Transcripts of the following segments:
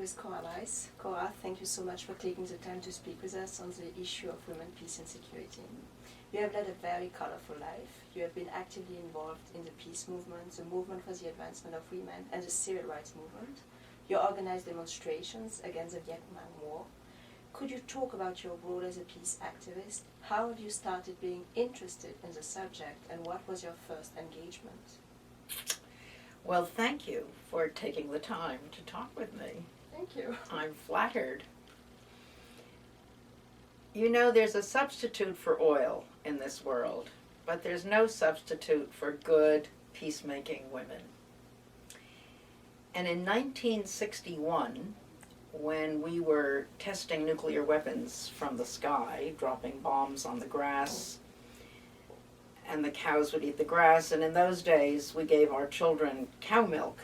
with Cora Weiss. Cora, thank you so much for taking the time to speak with us on the issue of women, peace and security. You have led a very colorful life. You have been actively involved in the peace movement, the movement for the advancement of women, and the civil rights movement. You organized demonstrations against the Vietnam War. Could you talk about your role as a peace activist? How have you started being interested in the subject, and what was your first engagement? Well, thank you for taking the time to talk with me. Thank you. I'm flattered. You know, there's a substitute for oil in this world, but there's no substitute for good, peacemaking women. And in 1961, when we were testing nuclear weapons from the sky, dropping bombs on the grass, and the cows would eat the grass, and in those days we gave our children cow milk.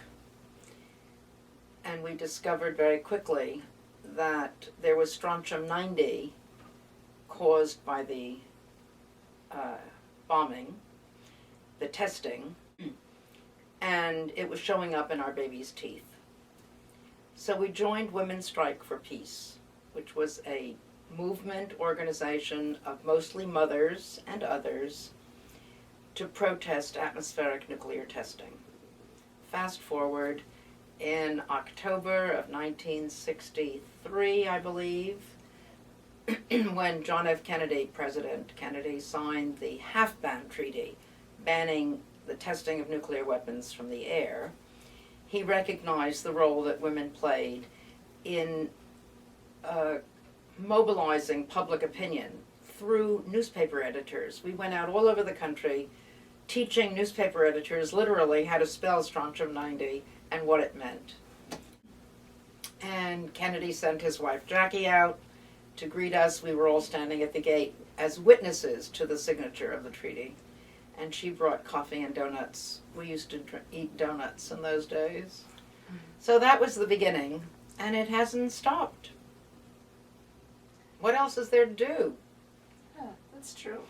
And we discovered very quickly that there was strontium-90 caused by the bombing, the testing, and it was showing up in our babies' teeth. So we joined Women's Strike for Peace, which was a movement organization of mostly mothers and others to protest atmospheric nuclear testing. Fast forward, in October of 1963, I believe, when John F. Kennedy, President Kennedy, signed the half-ban treaty banning the testing of nuclear weapons from the air, he recognized the role that women played in mobilizing public opinion through newspaper editors. We went out all over the country teaching newspaper editors literally how to spell strontium-90 and what it meant. And Kennedy sent his wife Jackie out to greet us. We were all standing at the gate as witnesses to the signature of the treaty. And she brought coffee and donuts. We used to eat donuts in those days. So that was the beginning, and it hasn't stopped. What else is there to do? Yeah, that's true.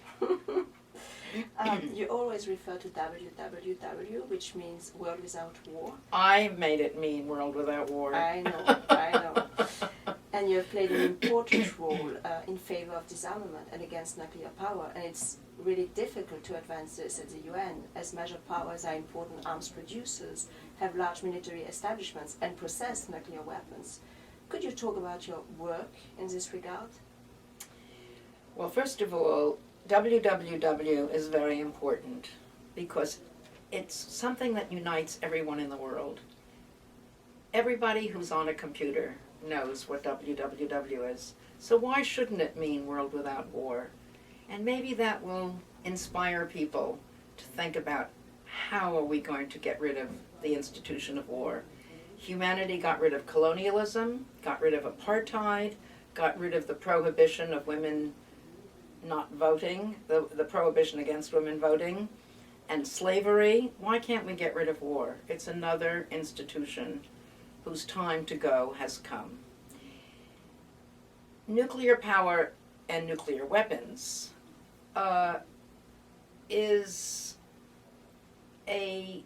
You always refer to WWW, which means World Without War. I made it mean World Without War. I know. And you have played an important role in favor of disarmament and against nuclear power. And it's really difficult to advance this at the UN, as major powers are important arms producers, have large military establishments, and possess nuclear weapons. Could you talk about your work in this regard? Well, first of all, WWW is very important because it's something that unites everyone in the world. Everybody who's on a computer knows what WWW is. So why shouldn't it mean World Without War? And maybe that will inspire people to think about how are we going to get rid of the institution of war. Humanity got rid of colonialism, got rid of apartheid, got rid of the prohibition of women not voting, the prohibition against women voting, and slavery. Why can't we get rid of war? It's another institution whose time to go has come. Nuclear power and nuclear weapons is a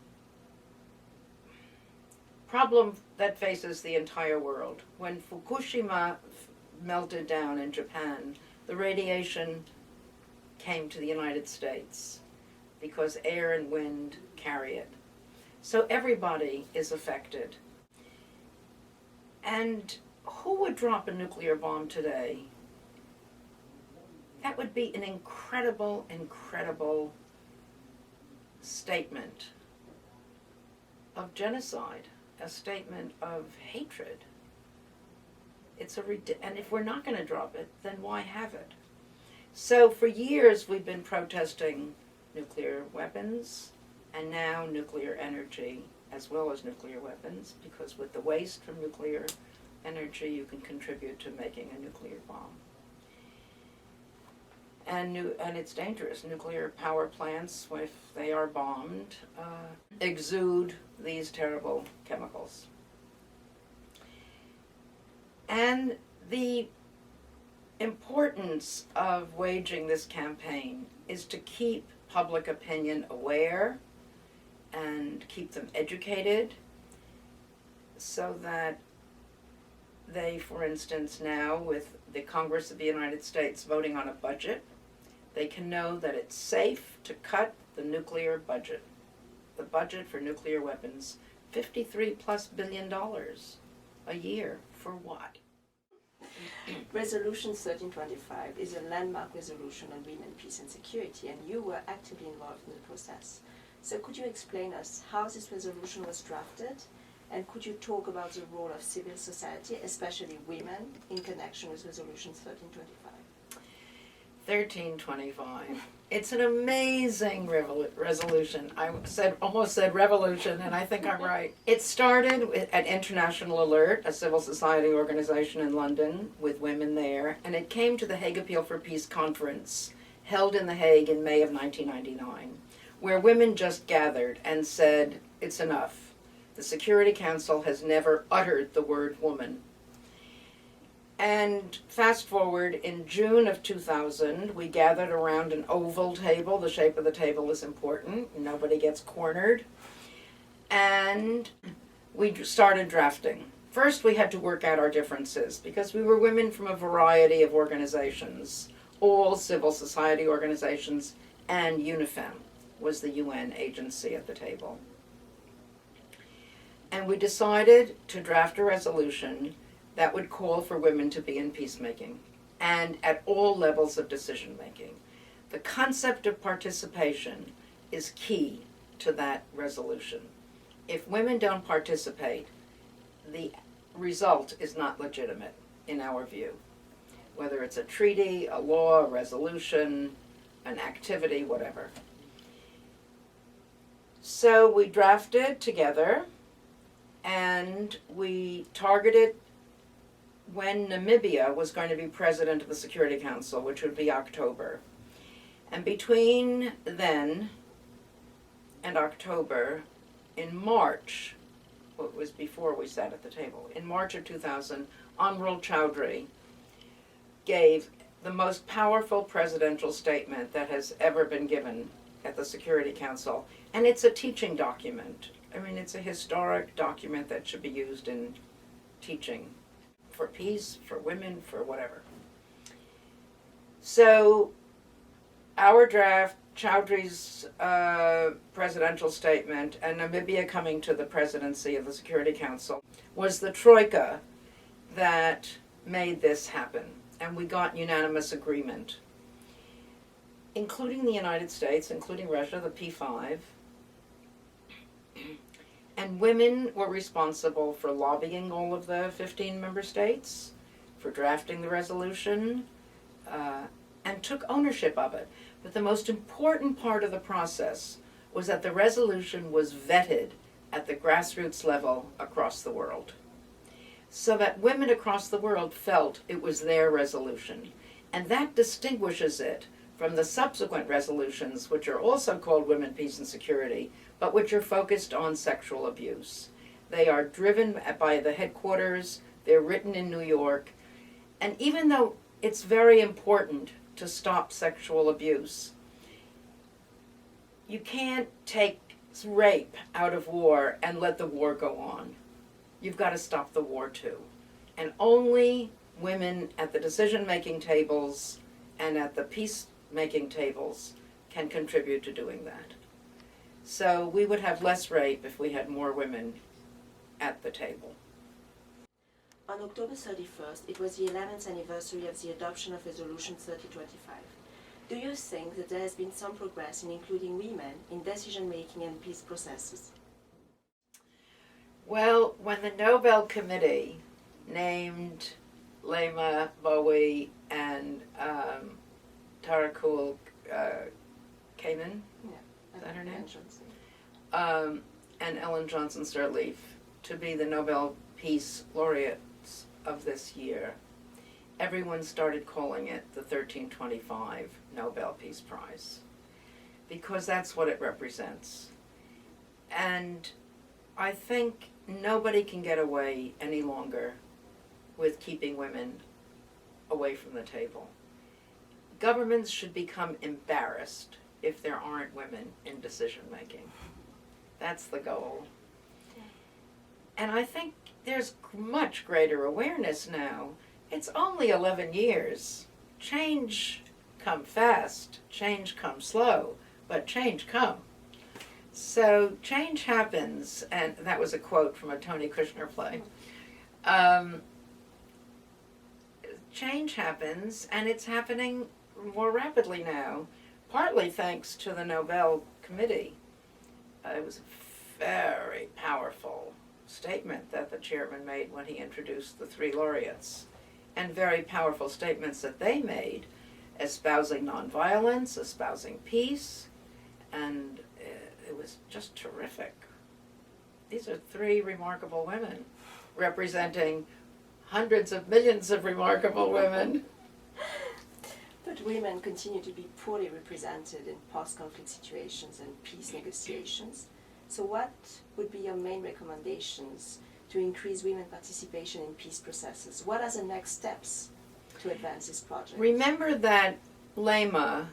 problem that faces the entire world. When Fukushima melted down in Japan, the radiation came to the United States because air and wind carry it. So everybody is affected. And who would drop a nuclear bomb today? That would be an incredible, incredible statement of genocide, a statement of hatred. And if we're not going to drop it, then why have it? So for years we've been protesting nuclear weapons and now nuclear energy as well as nuclear weapons, because with the waste from nuclear energy you can contribute to making a nuclear bomb. And it's dangerous. Nuclear power plants, if they are bombed, exude these terrible chemicals. And the importance of waging this campaign is to keep public opinion aware and keep them educated so that They, for instance, now with the Congress of the United States voting on a budget, they can know that it's safe to cut the nuclear budget, the budget for nuclear weapons, $53+ billion a year. For what? Resolution 1325 is a landmark resolution on women, peace and security, and you were actively involved in the process. So could you explain us how this resolution was drafted, and could you talk about the role of civil society, especially women, in connection with Resolution 1325? 1325. It's an amazing resolution. I almost said revolution, and I think I'm right. It started at International Alert, a civil society organization in London with women there, and it came to the Hague Appeal for Peace conference held in The Hague in May of 1999, where women just gathered and said, it's enough. The Security Council has never uttered the word woman. And fast forward, in June of 2000, we gathered around an oval table. The shape of the table is important. Nobody gets cornered. And we started drafting. First, we had to work out our differences because we were women from a variety of organizations, all civil society organizations, and UNIFEM was the UN agency at the table. And we decided to draft a resolution that would call for women to be in peacemaking and at all levels of decision making. The concept of participation is key to that resolution. If women don't participate, the result is not legitimate in our view. Whether it's a treaty, a law, a resolution, an activity, whatever. So we drafted together and we targeted when Namibia was going to be president of the Security Council, which would be October. And between then and October, in March, well, it was before we sat at the table, in March of 2000, Amrul Chowdhury gave the most powerful presidential statement that has ever been given at the Security Council. And it's a teaching document. I mean, it's a historic document that should be used in teaching for peace, for women, for whatever. So our draft, Chowdhury's presidential statement, and Namibia coming to the presidency of the Security Council was the troika that made this happen. And we got unanimous agreement, including the United States, including Russia, the P5. And women were responsible for lobbying all of the 15 member states, for drafting the resolution, and took ownership of it. But the most important part of the process was that the resolution was vetted at the grassroots level across the world, so that women across the world felt it was their resolution. And that distinguishes it from the subsequent resolutions, which are also called Women, Peace and Security, but which are focused on sexual abuse. They are driven by the headquarters, they're written in New York, and even though it's very important to stop sexual abuse, you can't take rape out of war and let the war go on. You've got to stop the war too. And only women at the decision-making tables and at the peacemaking tables can contribute to doing that. So we would have less rape if we had more women at the table. On October 31st, it was the 11th anniversary of the adoption of Resolution 1325. Do you think that there has been some progress in including women in decision-making and peace processes? Well, when the Nobel Committee named Lema Bowie and Tarakul Kanan, is that her name? And Ellen Johnson Sirleaf to be the Nobel Peace Laureates of this year, everyone started calling it the 1325 Nobel Peace Prize, because that's what it represents. And I think nobody can get away any longer with keeping women away from the table. Governments should become embarrassed if there aren't women in decision making. That's the goal. And I think there's much greater awareness now. It's only 11 years. Change come fast, change come slow, but change come. So change happens, and that was a quote from a Tony Kushner play. Change happens, and it's happening more rapidly now, partly thanks to the Nobel Committee. It was a very powerful statement that the chairman made when he introduced the 3 laureates, and very powerful statements that they made, espousing nonviolence, espousing peace, and it was just terrific. These are 3 remarkable women representing hundreds of millions of remarkable women. But women continue to be poorly represented in post-conflict situations and peace negotiations. So what would be your main recommendations to increase women participation in peace processes? What are the next steps to advance this project? Remember that Lema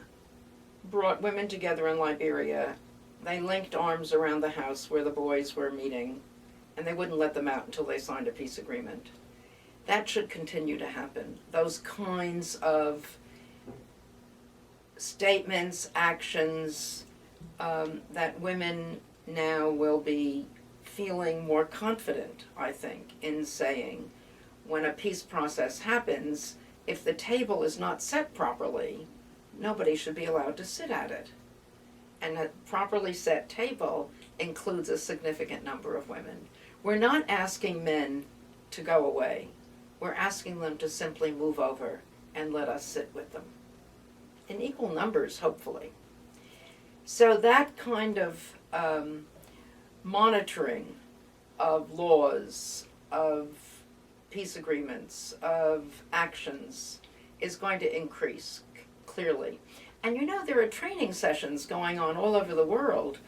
brought women together in Liberia. They linked arms around the house where the boys were meeting, and they wouldn't let them out until they signed a peace agreement. That should continue to happen. Those kinds of statements, actions, that women now will be feeling more confident, I think, in saying when a peace process happens, if the table is not set properly, nobody should be allowed to sit at it. And a properly set table includes a significant number of women. We're not asking men to go away. We're asking them to simply move over and let us sit with them. In equal numbers, hopefully. So that kind of monitoring of laws, of peace agreements, of actions is going to increase clearly. And you know, there are training sessions going on all over the world.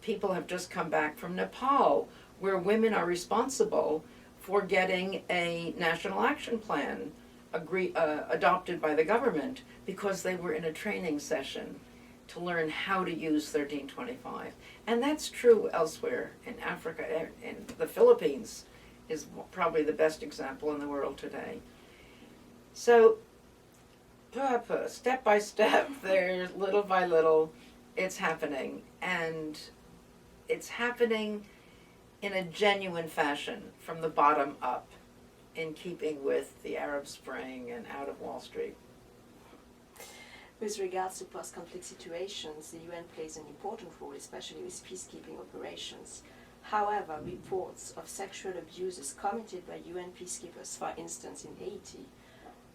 People have just come back from Nepal, where women are responsible for getting a national action plan adopted by the government because they were in a training session to learn how to use 1325. And that's true elsewhere in Africa. In the Philippines is probably the best example in the world today. So, step by step, there's little by little, it's happening. And it's happening in a genuine fashion from the bottom up, in keeping with the Arab Spring and out of Wall Street. With regards to post-conflict situations, the UN plays an important role, especially with peacekeeping operations. However, reports of sexual abuses committed by UN peacekeepers, for instance in Haiti,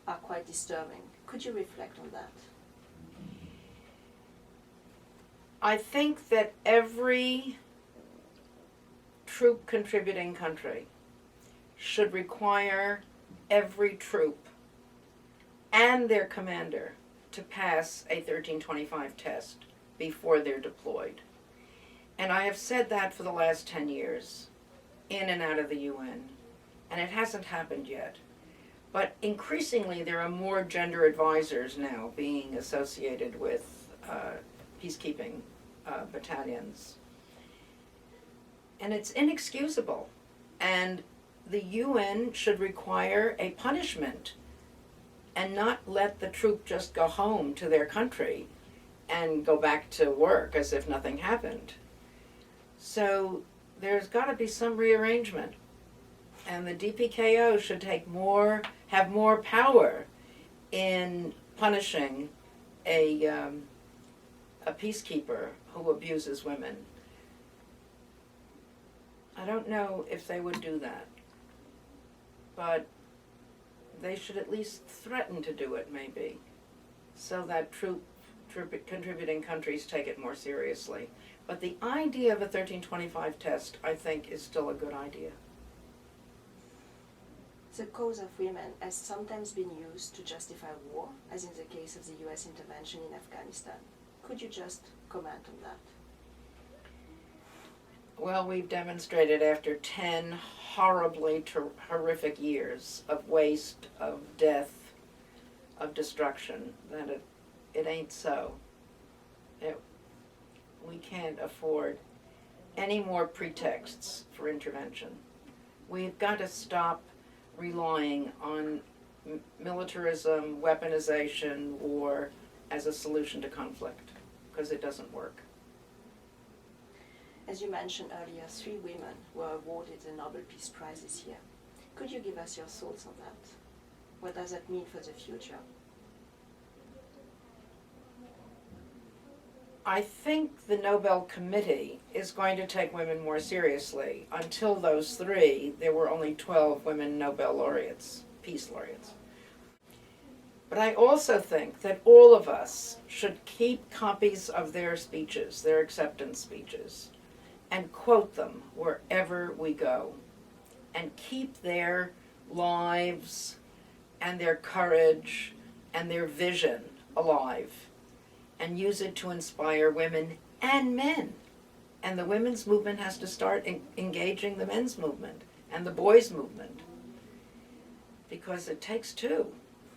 are quite disturbing. Could you reflect on that? I think that every troop contributing country should require every troop and their commander to pass a 1325 test before they're deployed. And I have said that for the last 10 years, in and out of the UN, and it hasn't happened yet. But increasingly there are more gender advisors now being associated with peacekeeping battalions. And it's inexcusable. And the UN should require a punishment and not let the troop just go home to their country and go back to work as if nothing happened. So there's got to be some rearrangement. And the DPKO should have more power in punishing a peacekeeper who abuses women. I don't know if they would do that, but they should at least threaten to do it, maybe, so that troop contributing countries take it more seriously. But the idea of a 1325 test, I think, is still a good idea. The cause of women has sometimes been used to justify war, as in the case of the US intervention in Afghanistan. Could you just comment on that? Well, we've demonstrated after 10 horribly horrific years of waste, of death, of destruction, that it ain't so. We can't afford any more pretexts for intervention. We've got to stop relying on militarism, weaponization, war as a solution to conflict, because it doesn't work. As you mentioned earlier, 3 women were awarded the Nobel Peace Prize this year. Could you give us your thoughts on that? What does that mean for the future? I think the Nobel Committee is going to take women more seriously. Until those 3, there were only 12 women Nobel laureates, peace laureates. But I also think that all of us should keep copies of their speeches, their acceptance speeches, and quote them wherever we go, and keep their lives and their courage and their vision alive, and use it to inspire women and men. And the women's movement has to start engaging the men's movement and the boys' movement, because it takes 2.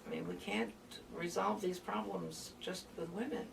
I mean, we can't resolve these problems just with women.